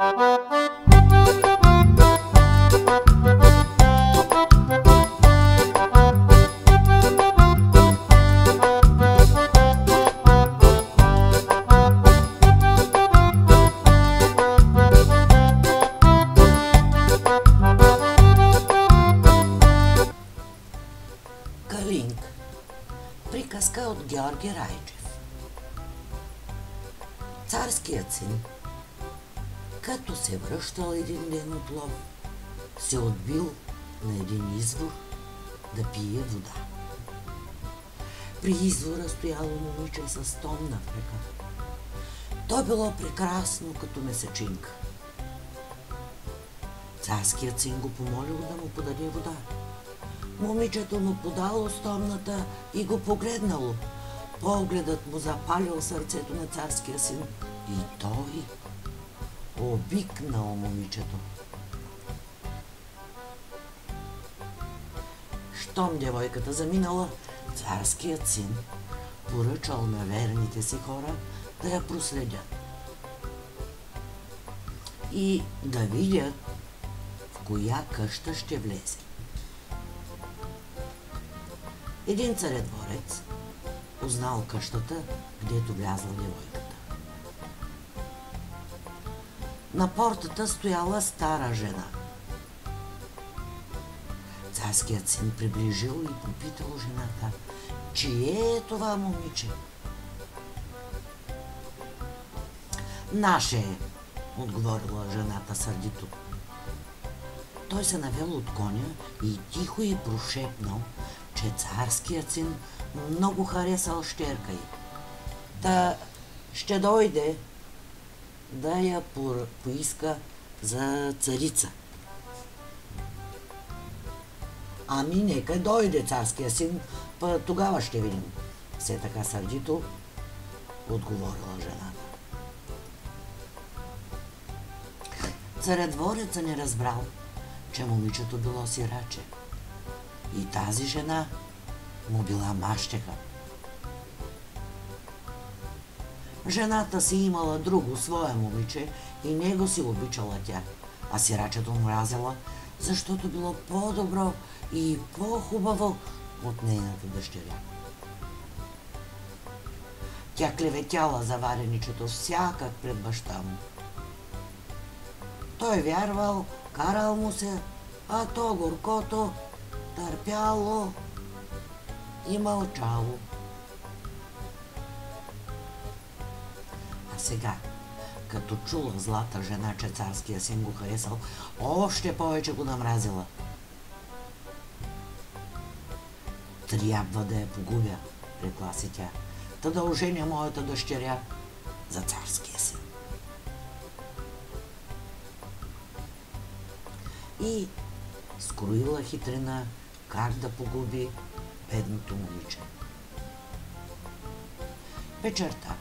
Калинка. Приказка от Георги Райчев. Царският син, като се връщал един ден от лов, се отбил на един извор да пие вода. При извора стояло момиче с томна в ръка. То било прекрасно като месечинка. Царският син го помолил да му подаде вода. Момичето му подало стомната и го погледнало. Погледът му запалил сърцето на царския син и той обикнал момичето. Щом девойката заминала, царският син поръчал на верните си хора да я проследят и да видят в коя къща ще влезе. Един царедворец узнал къщата, гдето влязла девойката. На портата стояла стара жена. Царският син приближил и попитал жената, чие е това момиче? Наше е, отговорила жената сърдито. Той се навел от коня и тихо й прошепнал, че царският син много харесал щерка й. Та ще дойде да я поиска за царица. Ами нека дойде царския син, па тогава ще видим. Все така сърдито отговорила жената. Царедвореца не разбрал, че момичето било сираче. И тази жена му била мащеха. Жената си имала друго свое момиче и него си обичала тя, а сирачето мразела, защото било по-добро и по-хубаво от нейната дъщеря. Тя клеветяла за вареничето всякак пред баща му. Той вярвал, карал му се, а то горкото търпяло и мълчало. А сега, като чула злата жена, че царския син го харесал, още повече го намразила. Трябва да я погубя, рекла си тя, та да оженя моята дъщеря за царския син. И скроила хитрина как да погуби бедното момиче. Вечерта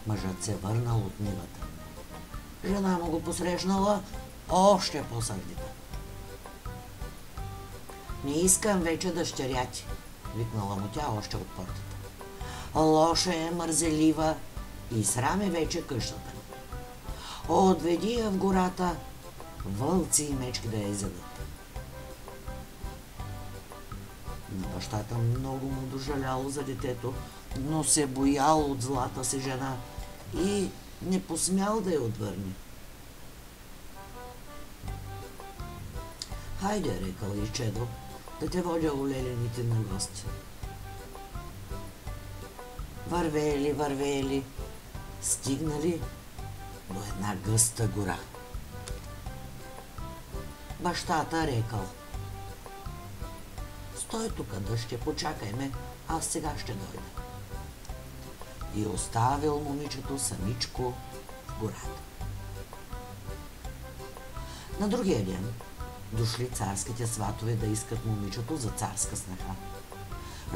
мъжът се върнал от нивата. Жена му го посрещнала още по-сърдита. Не искам вече дъщеря ти, викнала му тя още от портата. Лоша е, мързелива и сраме вече къщата. Отведи я в гората, вълци и мечки да я изядат. На бащата много му дожаляло за детето, но се боял от злата си жена и не посмял да я отвърне. Хайде, рекал и Чедо, да те водя олелените на гости. Вървели, вървели, стигнали до една гъста гора. Бащата рекал: стой тука, дъще, почакай ме, аз сега ще дойда. И оставил момичето самичко в гората. На другия ден дошли царските сватове да искат момичето за царска снаха.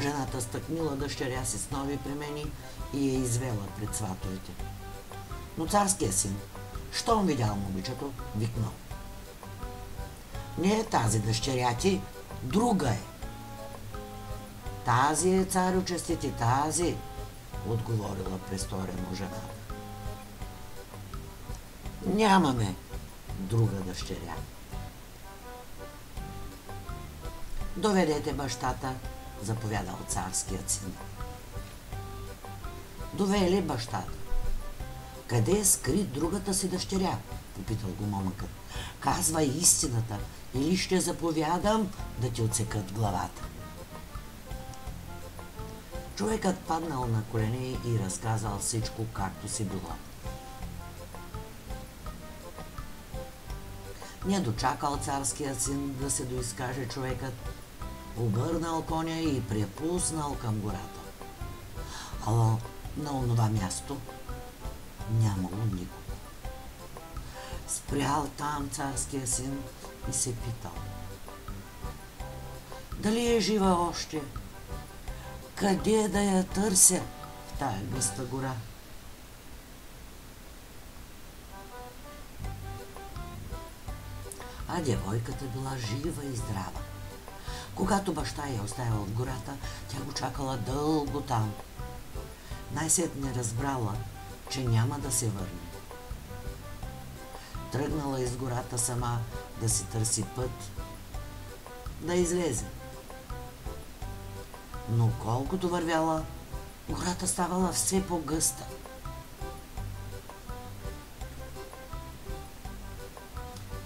Жената стъкнила дъщеря си с нови премени и я извела пред сватовете. Но царския син, щом видял момичето, викнал: не е тази дъщеря ти, друга е. Тази е, царю честити, тази, отговорила престорено жената. Нямаме, друга дъщеря. Доведете бащата, заповядал царският син. Довели бащата. Къде скри другата си дъщеря? Попитал го момъкът. Казва истината, или ще заповядам да ти отсекат главата. Човекът паднал на колене и разказал всичко, както си било. Не дочакал царският син да се доизкаже човекът, обърнал коня и препуснал към гората. Ала на онова място нямало никого. Спрял там царския син и се питал. Дали е жива още? Къде да я търся в тая гъста гора? А девойката била жива и здрава. Когато баща я оставила в гората, тя го чакала дълго там. Най-сетне разбрала, че няма да се върне. Тръгнала из гората сама да си търси път, да излезе. Но колкото вървяла, гората ставала все по-гъста.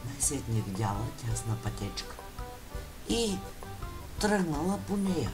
Най-сетне видяла тясна пътечка и тръгнала по нея.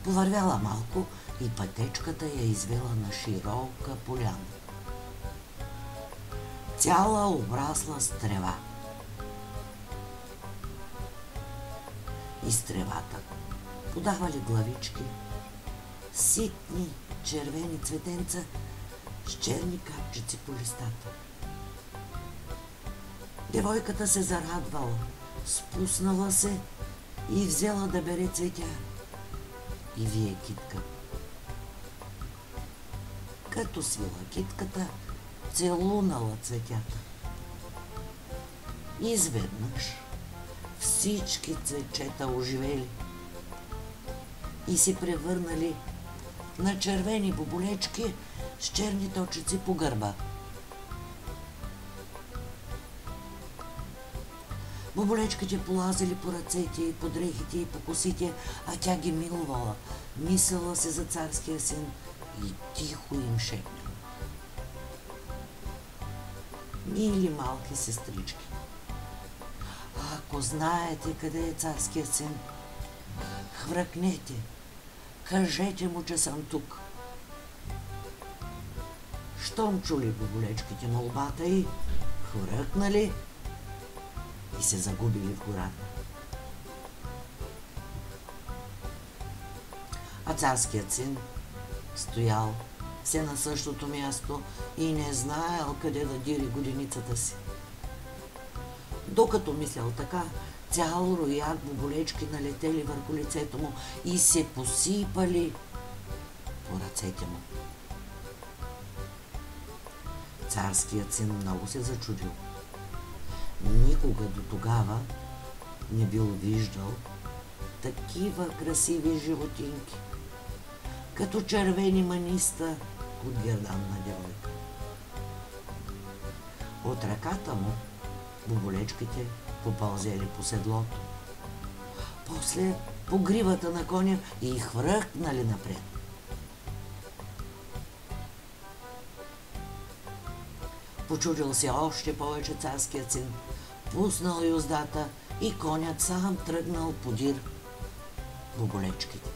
Повървяла малко и пътечката я извела на широка поляна. Цяла обрасла с трева. Из тревата подавали главички, ситни червени цветенца с черни капчици по листата. Девойката се зарадвала, спуснала се и взела да бере цветя. И вие китка. Като свила китката, целунала цветята. Изведнъж всички цветчета оживели и се превърнали на червени боболечки с черни точици по гърба. Боболечките полазили по ръцете, по дрехите и по косите, а тя ги милувала. Мислила се за царския син и тихо им шепнала. Мили малки сестрички, ако знаете къде е царският син, хвръкнете, кажете му, че съм тук. Щом чули боболечките молбата й, хвръкнали и се загубили в гората. А царският син стоял все на същото място и не знаел къде да дири годеницата си. Докато мислял така, цял рояк боболечки налетели върху лицето му и се посипали по ръцете му. Царският син много се зачудил. Никога до тогава не бил виждал такива красиви животинки, като червени маниста от герданна девойка. От ръката му боболечките попълзели по седлото, после по гривата на коня и хвръкнали напред. Почудил се още повече царският син, пуснал юздата и конят сам тръгнал подир боболечките.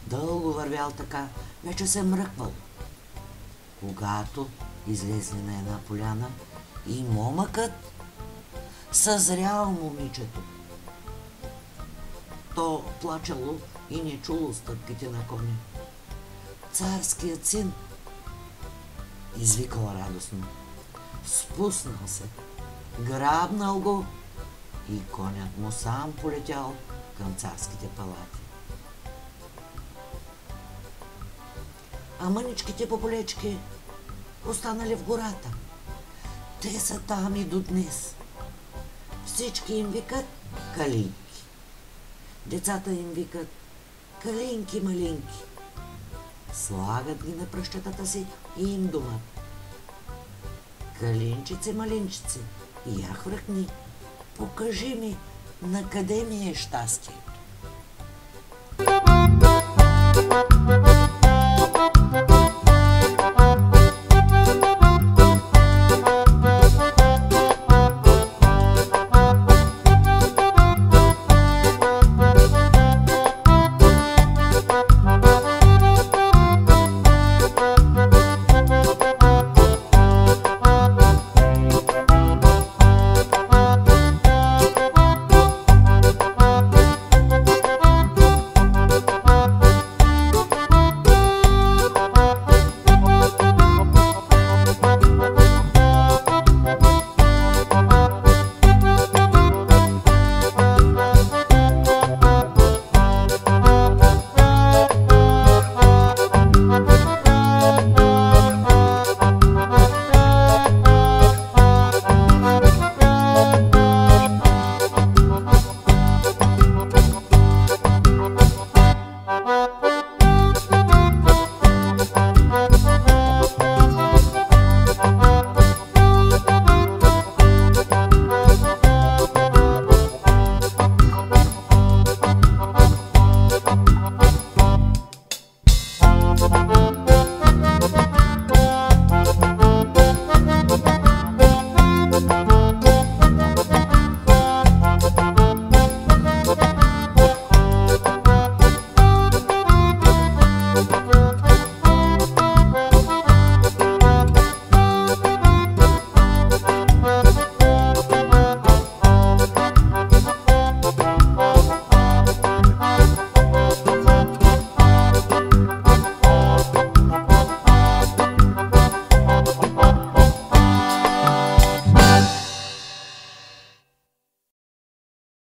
Дълго вървял така, вече се мръквал, когато излезли на една поляна и момъкът съзрял момичето. То плачало и не чуло стъпките на коня. Царският син извикал радостно, спуснал се, грабнал го и конят му сам полетял към царските палати. А мъничките боболечки останали в гората. Те са там и до днес. Всички им викат калинки. Децата им викат калинки-малинки. Слагат ги на пръщетата си и им думат: Калинчице, малинчице, я хвъркни, покажи ми, на къде ми е щастието.